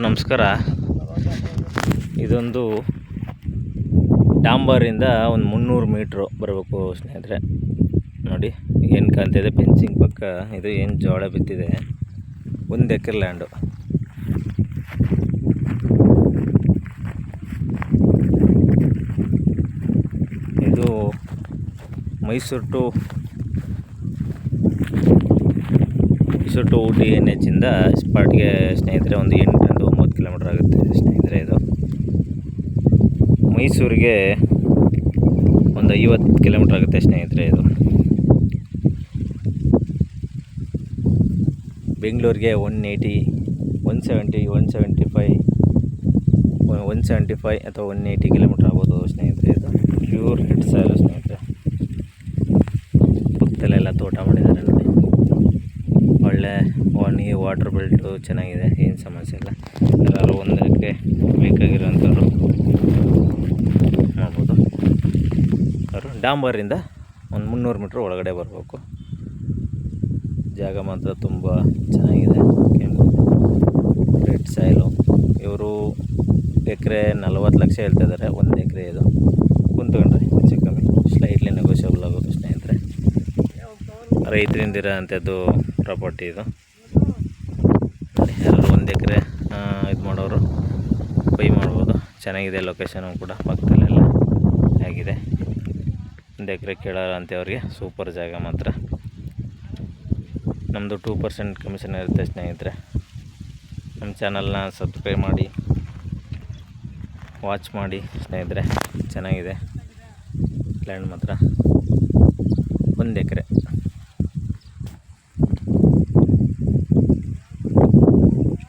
ನಮಸ್ಕಾರ. ಇದೊಂದು ಡಾಂಬರಿಂದ ಒಂದು 300 ಮೀಟ್ರು ಬರಬೇಕು ಸ್ನೇಹಿತರೆ. ನೋಡಿ ಏನು ಕಾಣ್ತಿದೆ ಫೆನ್ಸಿಂಗ್ ಪಕ್ಕ. ಇದು ಏನು ಜೋಳ ಬಿತ್ತಿದೆ, 1 ಎಕರೆ ಲ್ಯಾಂಡು. ಇದು ಮೈಸೂರು ಟು ಊಟಿ NH ಇಂದ ಸ್ಪಾಟ್ಗೆ ಸ್ನೇಹಿತರೆ ಒಂದು 8-9 ಕಿಲೋಮೀಟ್ರ್ ಆಗುತ್ತೆ ಸ್ನೇಹಿತರೆ. ಇದು ಮೈಸೂರಿಗೆ ಒಂದು 50 ಕಿಲೋಮೀಟ್ರ್ ಆಗುತ್ತೆ ಸ್ನೇಹಿತರೆ. ಇದು ಬೆಂಗಳೂರಿಗೆ 180, 170, 175 ಅಥವಾ 180 ಕಿಲೋಮೀಟ್ರ್ ಆಗ್ಬೋದು ಸ್ನೇಹಿತರೆ. ಇದು ಪ್ಯೂರ್ ರೆಡ್ ಸಾಯಿಲ್ ಸ್ನೇಹಿತರೆ. ಪಕ್ಕದಲ್ಲೆಲ್ಲ ತೋಟ ಮಾಡಿದ್ದಾರೆ ನೋಡಿ. ಒಳ್ಳೆ ವಾಟರ್ ಬೆಲ್ಟು ಚೆನ್ನಾಗಿದೆ, ಏನು ಸಮಸ್ಯೆ ಇಲ್ಲ. ಎಲ್ಲರೂ 1 ಎಕರೆ ಬೇಕಾಗಿರೋಂಥವ್ರು ಮಾಡ್ಬೋದು. ಅವರು ಡಾಂಬರಿಂದ ಒಂದು 300 ಮೀಟ್ರ್ ಒಳಗಡೆ ಬರಬೇಕು. ಜಾಗ ಮಾತ್ರ ತುಂಬ ಚೆನ್ನಾಗಿದೆ, ರೆಡ್ ಸಾಯಿಲು. ಇವರು ಎಕರೆ 40 ಲಕ್ಷ ಹೇಳ್ತಾಯಿದ್ದಾರೆ. 1 ಎಕರೆ ಇದು ಕುಂತ್ಕೊಂಡ್ರೆ ಹೆಚ್ಚು ಕಮ್ಮಿ ಸ್ಲೈಟ್ಲಿ ನೆಗೋಷಿಯಬಲ್ ಆಗೋದು ಸ್ನೇಹಿತರೆ. ರೈತರಿಂದಿರೋ ಅಂಥದ್ದು ಪ್ರಾಪರ್ಟಿ ಇದು. ಯಾರು 1 ಎಕರೆ ಇದು ಮಾಡೋರು ಬೈ ಮಾಡ್ಬೋದು. ಚೆನ್ನಾಗಿದೆ ಲೊಕೇಶನು ಕೂಡ, ಪಕ್ಕದಲ್ಲೆಲ್ಲ ಆಗಿದೆ. 1 ಎಕರೆ ಕೇಳೋರು ಅಂಥವ್ರಿಗೆ ಸೂಪರ್ ಜಾಗ ಮಾತ್ರ. ನಮ್ಮದು 2% ಕಮಿಷನ್ ಇರುತ್ತೆ ಸ್ನೇಹಿತರೆ. ನಮ್ಮ ಚಾನಲ್ನ ಸಬ್ಸ್ಕ್ರೈಬ್ ಮಾಡಿ, ವಾಚ್ ಮಾಡಿ ಸ್ನೇಹಿತರೆ. ಚೆನ್ನಾಗಿದೆ ಲ್ಯಾಂಡ್ ಮಾತ್ರ. 1 ಎಕರೆ.